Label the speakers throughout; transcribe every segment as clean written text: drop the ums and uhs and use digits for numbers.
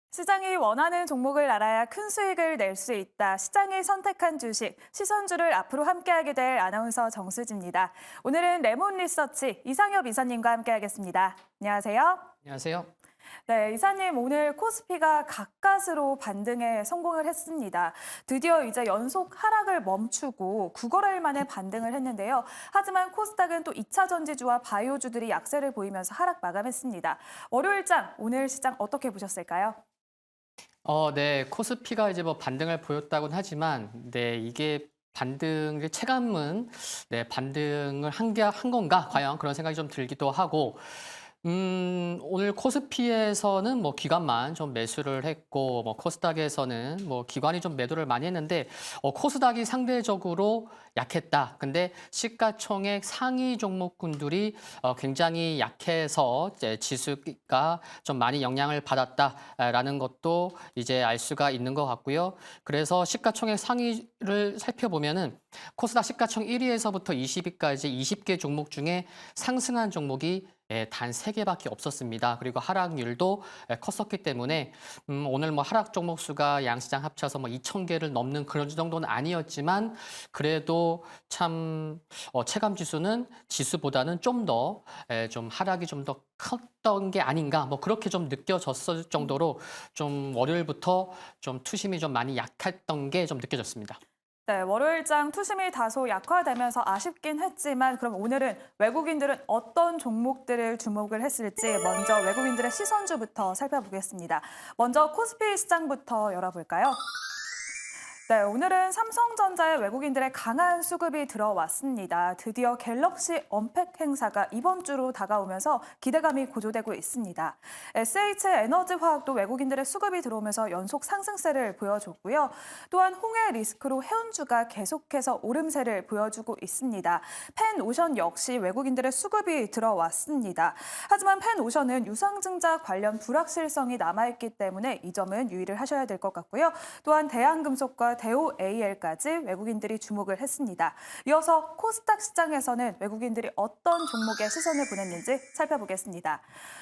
Speaker 1: 시장이 원하는 종목을 알아야 큰 수익을 낼 수 있다. 시장이 선택한 주식, 시선주를 앞으로 함께하게 될 아나운서 정수지입니다. 오늘은 레몬 리서치 이상엽 이사님과 함께하겠습니다. 안녕하세요.
Speaker 2: 안녕하세요.
Speaker 1: 네, 이사님 오늘 코스피가 가까스로 반등에 성공을 했습니다. 드디어 이제 연속 하락을 멈추고 9거래일 만에 반등을 했는데요. 하지만 코스닥은 또 2차 전지주와 바이오주들이 약세를 보이면서 하락 마감했습니다. 월요일장 오늘 시장 어떻게 보셨을까요?
Speaker 2: 네, 코스피가 이제 뭐 반등을 보였다고는 하지만, 네, 이게 반등의 체감은, 네, 반등을 한 건가? 과연 그런 생각이 좀 들기도 하고, 오늘 코스피에서는 뭐 기관만 좀 매수를 했고, 뭐 코스닥에서는 뭐 기관이 좀 매도를 많이 했는데, 코스닥이 상대적으로 약했다. 근데 시가총액 상위 종목군들이 굉장히 약해서 이제 지수가 좀 많이 영향을 받았다라는 것도 이제 알 수가 있는 것 같고요. 그래서 시가총액 상위를 살펴보면은 코스닥 시가총 1위에서부터 20위까지 20개 종목 중에 상승한 종목이 단 3개밖에 없었습니다. 그리고 하락률도 컸었기 때문에 오늘 뭐 하락 종목 수가 양시장 합쳐서 뭐 2,000개를 넘는 그런 정도는 아니었지만 그래도 참 체감 지수는 지수보다는 좀 더 좀 하락이 좀 더 컸던 게 아닌가 뭐 그렇게 좀 느껴졌을 정도로 좀 월요일부터 좀 투심이 좀 많이 약했던 게 좀 느껴졌습니다.
Speaker 1: 네, 월요일장 투심이 다소 약화되면서 아쉽긴 했지만 그럼 오늘은 외국인들은 어떤 종목들을 주목을 했을지 먼저 외국인들의 시선주부터 살펴보겠습니다. 먼저 코스피 시장부터 열어볼까요? 네, 오늘은 삼성전자의 외국인들의 강한 수급이 들어왔습니다. 드디어 갤럭시 언팩 행사가 이번 주로 다가오면서 기대감이 고조되고 있습니다. SH에너지화학도 외국인들의 수급이 들어오면서 연속 상승세를 보여줬고요. 또한 홍해 리스크로 해운주가 계속해서 오름세를 보여주고 있습니다. 펜오션 역시 외국인들의 수급이 들어왔습니다. 하지만 펜오션은 유상증자 관련 불확실성이 남아있기 때문에 이 점은 유의를 하셔야 될 것 같고요. 또한 대한금속과 대우 AL까지 외국인들이 주목을 했습니다. 이어서 코스닥 시장에서는 외국인들이 어떤 종목에 시선을 보냈는지 살펴보겠습니다.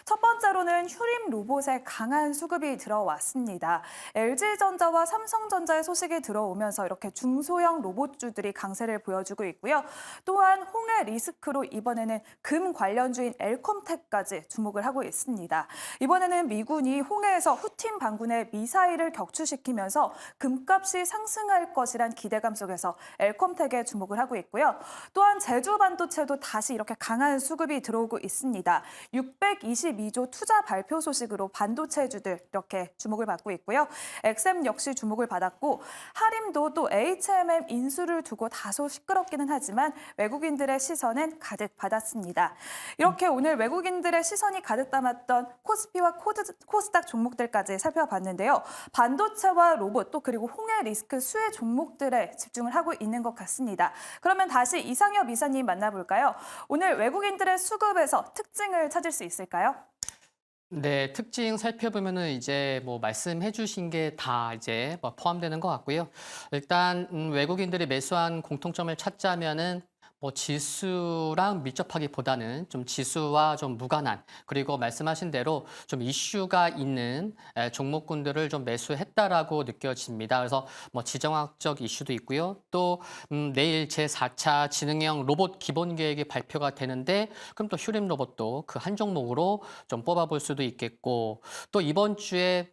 Speaker 1: 첫 번째로는 휴림 로봇의 강한 수급이 들어왔습니다. LG전자와 삼성전자의 소식이 들어오면서 이렇게 중소형 로봇주들이 강세를 보여주고 있고요. 또한 홍해 리스크로 이번에는 금 관련주인 엘컴텍까지 주목을 하고 있습니다. 이번에는 미군이 홍해에서 후팀 반군의 미사일을 격추시키면서 금값이 상승할 것이란 기대감 속에서 엘컴텍에 주목을 하고 있고요. 또한 제주 반도체도 다시 이렇게 강한 수급이 들어오고 있습니다. 622조 투자 발표 소식으로 반도체주들 이렇게 주목을 받고 있고요. 엑셈 역시 주목을 받았고 하림도 또 HMM 인수를 두고 다소 시끄럽기는 하지만 외국인들의 시선은 가득 받았습니다. 이렇게 오늘 외국인들의 시선이 가득 담았던 코스피와 코스닥 종목들까지 살펴봤는데요. 반도체와 로봇 또 그리고 홍해 리스크 수혜 종목들에 집중을 하고 있는 것 같습니다. 그러면 다시 이상엽 이사님 만나볼까요? 오늘 외국인들의 수급에서 특징을 찾을 수 있을까요?
Speaker 2: 네, 특징 살펴보면은 이제 뭐 말씀해 주신 게 다 이제 뭐 포함되는 것 같고요. 일단 외국인들이 매수한 공통점을 찾자면은 뭐 지수랑 밀접하기보다는 좀 지수와 좀 무관한 그리고 말씀하신 대로 좀 이슈가 있는 종목군들을 좀 매수했다라고 느껴집니다. 그래서 뭐 지정학적 이슈도 있고요. 또 내일 제4차 지능형 로봇 기본 계획이 발표가 되는데 그럼 또 휴림 로봇도 그 한 종목으로 좀 뽑아볼 수도 있겠고 또 이번 주에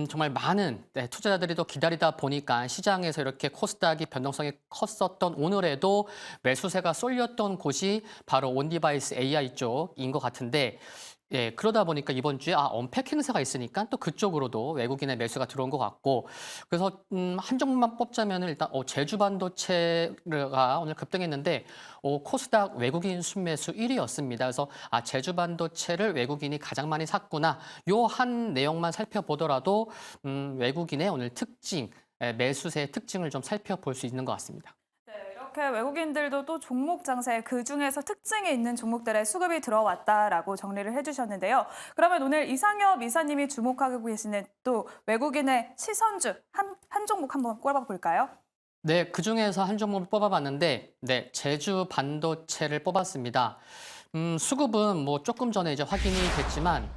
Speaker 2: 정말 많은 투자자들이 또 기다리다 보니까 시장에서 이렇게 코스닥이 변동성이 컸었던 오늘에도 매수세가 쏠렸던 곳이 바로 온디바이스 AI 쪽인 것 같은데 그러다 보니까 이번 주에 언팩 행사가 있으니까 또 그쪽으로도 외국인의 매수가 들어온 것 같고 그래서 한 종목만 뽑자면 일단 제주 반도체가 오늘 급등했는데 코스닥 외국인 순매수 1위였습니다. 그래서 제주 반도체를 외국인이 가장 많이 샀구나. 요 한 내용만 살펴보더라도 외국인의 오늘 특징, 매수세의 특징을 좀 살펴볼 수 있는 것 같습니다.
Speaker 1: 네, 이렇게 외국인들도 또 종목 장세에 그중에서 특징이 있는 종목들의 수급이 들어왔다라고 정리를 해주셨는데요. 그러면 오늘 이상엽 이사님이 주목하고 계시는 또 외국인의 시선주 한 종목 한번 꼽아볼까요?
Speaker 2: 네, 그중에서 한 종목을 뽑아봤는데, 네, 제주 반도체를 뽑았습니다. 수급은 뭐 조금 전에 이제 확인이 됐지만,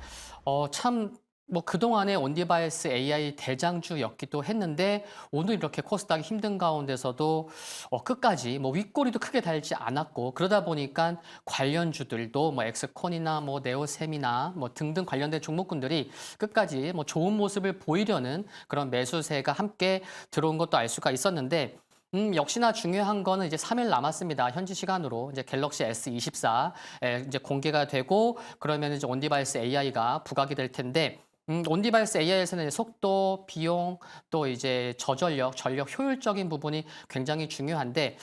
Speaker 2: 참 뭐 그동안에 온디바이스 AI 대장주였기도 했는데 오늘 이렇게 코스닥이 힘든 가운데서도 끝까지 뭐 윗꼬리도 크게 달지 않았고 그러다 보니까 관련주들도 뭐 엑스콘이나 뭐 네오셈이나 뭐 등등 관련된 종목군들이 끝까지 뭐 좋은 모습을 보이려는 그런 매수세가 함께 들어온 것도 알 수가 있었는데 역시나 중요한 거는 이제 3일 남았습니다. 현지 시간으로 이제 갤럭시 S24 이제 공개가 되고 그러면 이제 온디바이스 AI가 부각이 될 텐데 온디바이스 AI에서는 속도, 비용, 또 이제 저전력, 전력 효율적인 부분이 굉장히 중요한데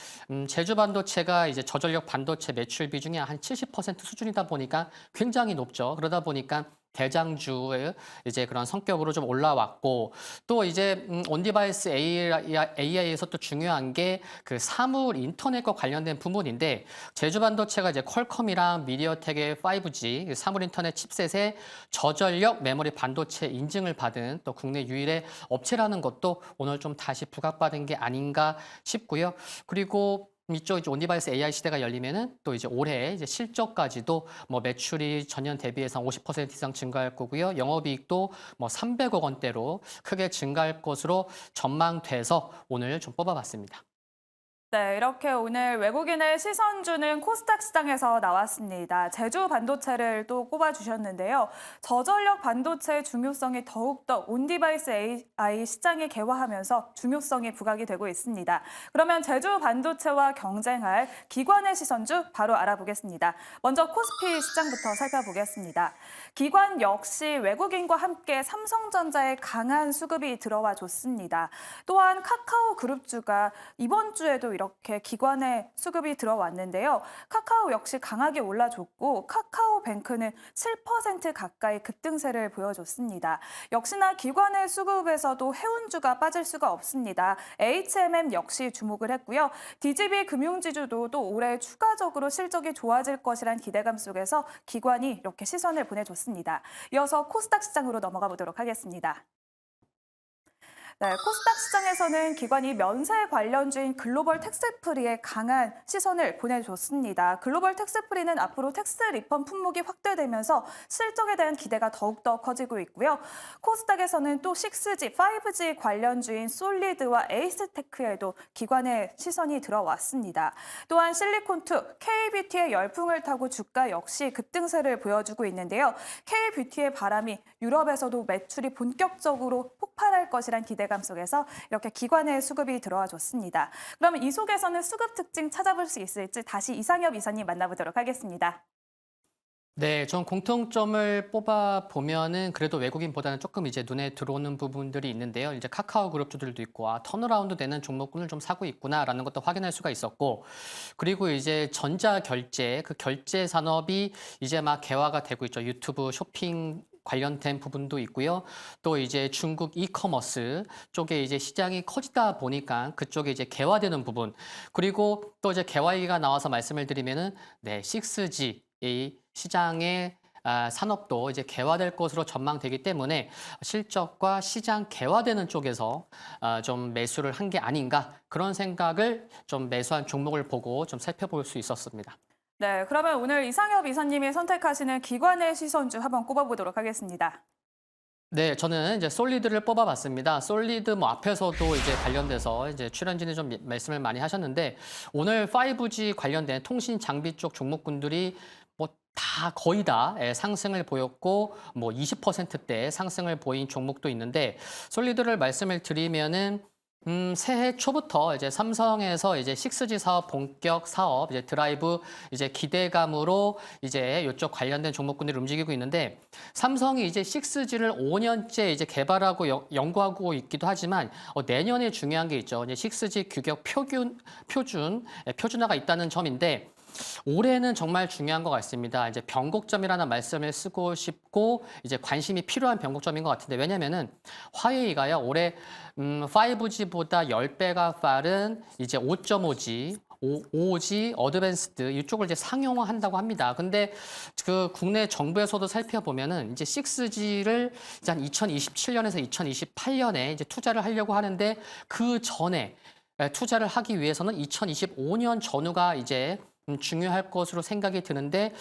Speaker 2: 제주 반도체가 이제 저전력 반도체 매출 비중이 한 70% 수준이다 보니까 굉장히 높죠. 그러다 보니까 대장주의 이제 그런 성격으로 좀 올라왔고 또 이제 온디바이스 AI에서 또 중요한 게 그 사물 인터넷과 관련된 부분인데 제주 반도체가 이제 퀄컴이랑 미디어텍의 5G 사물 인터넷 칩셋의 저전력 메모리 반도체 인증을 받은 또 국내 유일의 업체라는 것도 오늘 좀 다시 부각받은 게 아닌가 싶고요. 그리고 이쪽 이제 온디바이스 AI 시대가 열리면은 또 이제 올해 이제 실적까지도 뭐 매출이 전년 대비해서 50% 이상 증가할 거고요. 영업이익도 뭐 300억 원대로 크게 증가할 것으로 전망돼서 오늘 좀 뽑아봤습니다.
Speaker 1: 네, 이렇게 오늘 외국인의 시선 주는 코스닥 시장에서 나왔습니다. 제주 반도체를 또 꼽아주셨는데요. 저전력 반도체의 중요성이 더욱더 온디바이스 AI 시장에 개화하면서 중요성이 부각이 되고 있습니다. 그러면 제주 반도체와 경쟁할 기관의 시선주 바로 알아보겠습니다. 먼저 코스피 시장부터 살펴보겠습니다. 기관 역시 외국인과 함께 삼성전자의 강한 수급이 들어와 줬습니다. 또한 카카오 그룹주가 이번 주에도 이렇게 기관의 수급이 들어왔는데요. 카카오 역시 강하게 올라줬고 카카오뱅크는 7% 가까이 급등세를 보여줬습니다. 역시나 기관의 수급에서도 해운주가 빠질 수가 없습니다. HMM 역시 주목을 했고요. DGB 금융지주도 또 올해 추가적으로 실적이 좋아질 것이란 기대감 속에서 기관이 이렇게 시선을 보내줬습니다. 이어서 코스닥 시장으로 넘어가 보도록 하겠습니다. 네, 코스닥 시장에서는 기관이 면세 관련주인 글로벌 텍스프리에 강한 시선을 보내줬습니다. 글로벌 텍스프리는 앞으로 텍스 리펀 품목이 확대되면서 실적에 대한 기대가 더욱더 커지고 있고요. 코스닥에서는 또 6G, 5G 관련주인 솔리드와 에이스테크에도 기관의 시선이 들어왔습니다. 또한 실리콘2, K뷰티의 열풍을 타고 주가 역시 급등세를 보여주고 있는데요. K뷰티의 바람이 유럽에서도 매출이 본격적으로 폭발할 것이란 기대감 속에서 이렇게 기관의 수급이 들어와 줬습니다. 그러면 이 속에서는 수급 특징 찾아볼 수 있을지 다시 이상엽 이사님 만나보도록 하겠습니다.
Speaker 2: 네, 전 공통점을 뽑아 보면은 그래도 외국인보다는 조금 이제 눈에 들어오는 부분들이 있는데요. 이제 카카오 그룹주들도 있고, 턴어라운드 되는 종목군을 좀 사고 있구나라는 것도 확인할 수가 있었고, 그리고 이제 전자 결제, 그 결제 산업이 이제 막 개화가 되고 있죠. 유튜브 쇼핑 관련된 부분도 있고요. 또 이제 중국 이커머스 쪽에 이제 시장이 커지다 보니까 그쪽에 이제 개화되는 부분. 그리고 또 이제 개화 얘기가 나와서 말씀을 드리면은 네, 6G 이 시장의 산업도 이제 개화될 것으로 전망되기 때문에 실적과 시장 개화되는 쪽에서 좀 매수를 한 게 아닌가 그런 생각을 좀 매수한 종목을 보고 좀 살펴볼 수 있었습니다.
Speaker 1: 네, 그러면 오늘 이상엽 이사님이 선택하시는 기관의 시선주 한번 꼽아보도록 하겠습니다.
Speaker 2: 네, 저는 이제 솔리드를 뽑아봤습니다. 솔리드 뭐 앞에서도 이제 관련돼서 이제 출연진이 좀 말씀을 많이 하셨는데 오늘 5G 관련된 통신 장비 쪽 종목군들이 뭐 다 거의 다 상승을 보였고 뭐 20%대 상승을 보인 종목도 있는데 솔리드를 말씀을 드리면은 새해 초부터 이제 삼성에서 이제 6G 사업 본격 사업 이제 드라이브 이제 기대감으로 이제 이쪽 관련된 종목군들이 움직이고 있는데 삼성이 이제 6G를 5년째 이제 개발하고 연구하고 있기도 하지만 내년에 중요한 게 있죠. 이제 6G 규격 표준화가 있다는 점인데 올해는 정말 중요한 것 같습니다. 이제 변곡점이라는 말씀을 쓰고 싶고 이제 관심이 필요한 변곡점인 것 같은데 왜냐면은 화웨이가요 올해 5G보다 10배가 빠른 이제 5.5G 5G 어드밴스드 이쪽을 이제 상용화한다고 합니다. 근데 그 국내 정부에서도 살펴보면은 이제 6G를 이제 한 2027년에서 2028년에 이제 투자를 하려고 하는데 그 전에 투자를 하기 위해서는 2025년 전후가 이제 중요할 것으로 생각이 드는데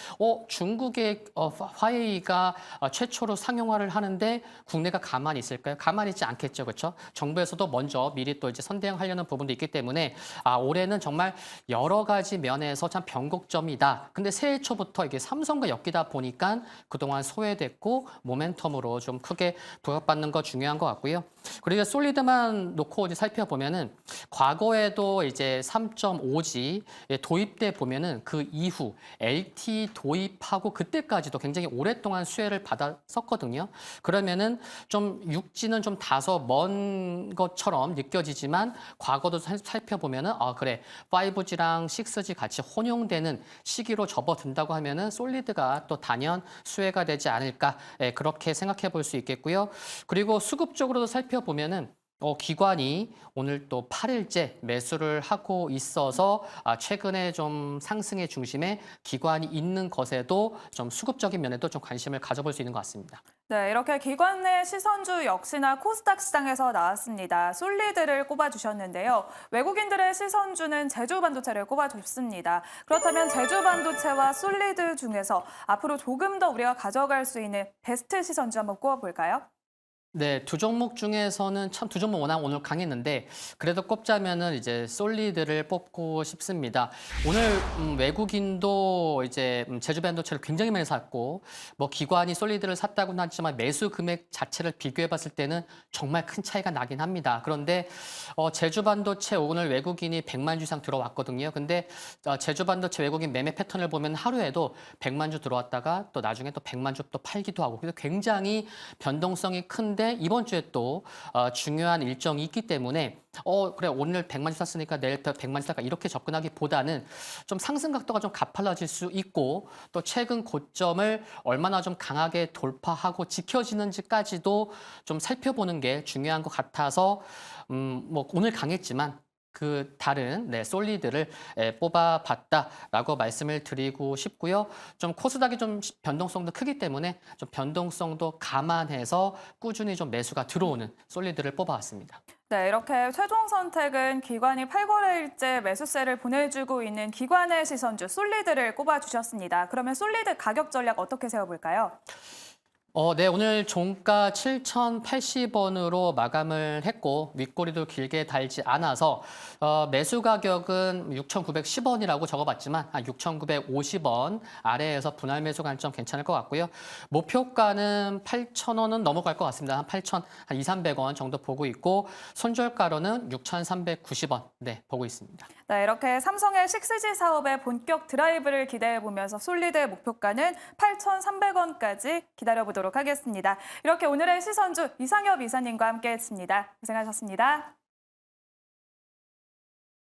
Speaker 2: 중국의 화웨이가 최초로 상용화를 하는데 국내가 가만히 있을까요? 가만히 있지 않겠죠, 그렇죠? 정부에서도 먼저 미리 또 이제 선대응하려는 부분도 있기 때문에 올해는 정말 여러 가지 면에서 참 변곡점이다. 근데 새해 초부터 이게 삼성과 엮이다 보니까 그동안 소외됐고 모멘텀으로 좀 크게 부각받는 거 중요한 것 같고요. 그리고 솔리드만 놓고 이제 살펴보면은 과거에도 이제 3.5G 도입돼 보면은 그 이후 LTE 도입하고 그때까지도 굉장히 오랫동안 수혜를 받았었거든요. 그러면은 좀 6G는 좀 다소 먼 것처럼 느껴지지만 과거도 살펴보면은 그래 5G랑 6G 같이 혼용되는 시기로 접어든다고 하면은 솔리드가 또 단연 수혜가 되지 않을까 그렇게 생각해 볼 수 있겠고요. 그리고 수급적으로도 살펴보면은 기관이 오늘 또 8일째 매수를 하고 있어서 최근에 좀 상승의 중심에 기관이 있는 것에도 좀 수급적인 면에도 좀 관심을 가져볼 수 있는 것 같습니다.
Speaker 1: 네, 이렇게 기관 내 시선주 역시나 코스닥 시장에서 나왔습니다. 솔리드를 꼽아주셨는데요. 외국인들의 시선주는 제주반도체를 꼽아줬습니다. 그렇다면 제주반도체와 솔리드 중에서 앞으로 조금 더 우리가 가져갈 수 있는 베스트 시선주 한번 꼽아볼까요?
Speaker 2: 네, 두 종목 중에서는 참 두 종목 워낙 오늘 강했는데 그래도 꼽자면은 이제 솔리드를 뽑고 싶습니다. 오늘 외국인도 이제 제주반도체를 굉장히 많이 샀고 뭐 기관이 솔리드를 샀다고는 하지만 매수 금액 자체를 비교해 봤을 때는 정말 큰 차이가 나긴 합니다. 그런데 제주반도체 오늘 외국인이 100만 주 이상 들어왔거든요. 근데 제주반도체 외국인 매매 패턴을 보면 하루에도 100만 주 들어왔다가 또 나중에 또 100만 주 또 팔기도 하고 그래서 굉장히 변동성이 큰데 이번 주에 또 중요한 일정이 있기 때문에 그래 오늘 100만 주 샀으니까 내일 100만 주 살까 이렇게 접근하기보다는 좀 상승 각도가 좀 가팔라질 수 있고 또 최근 고점을 얼마나 좀 강하게 돌파하고 지켜지는지까지도 좀 살펴보는 게 중요한 것 같아서 뭐 오늘 강했지만 그 다른 솔리드를 뽑아봤다라고 말씀을 드리고 싶고요. 좀 코스닥이 좀 변동성도 크기 때문에 좀 변동성도 감안해서 꾸준히 좀 매수가 들어오는 솔리드를 뽑아왔습니다.
Speaker 1: 네, 이렇게 최종 선택은 기관이 8거래일째 매수세를 보내주고 있는 기관의 시선주 솔리드를 꼽아주셨습니다. 그러면 솔리드 가격 전략 어떻게 세워볼까요?
Speaker 2: 네, 오늘 종가 7,080원으로 마감을 했고 윗꼬리도 길게 달지 않아서 매수 가격은 6,910원이라고 적어봤지만 한 6,950원 아래에서 분할 매수 관점 괜찮을 것 같고요. 목표가는 8,000원은 넘어갈 것 같습니다. 한 8,000, 한 2, 300원 정도 보고 있고 손절가로는 6,390원 보고 있습니다.
Speaker 1: 네, 이렇게 삼성의 6G 사업의 본격 드라이브를 기대해보면서 솔리드의 목표가는 8,300원까지 기다려보도록 하겠습니다. 이렇게 오늘의 시선주 이상엽 이사님과 함께했습니다. 고생하셨습니다.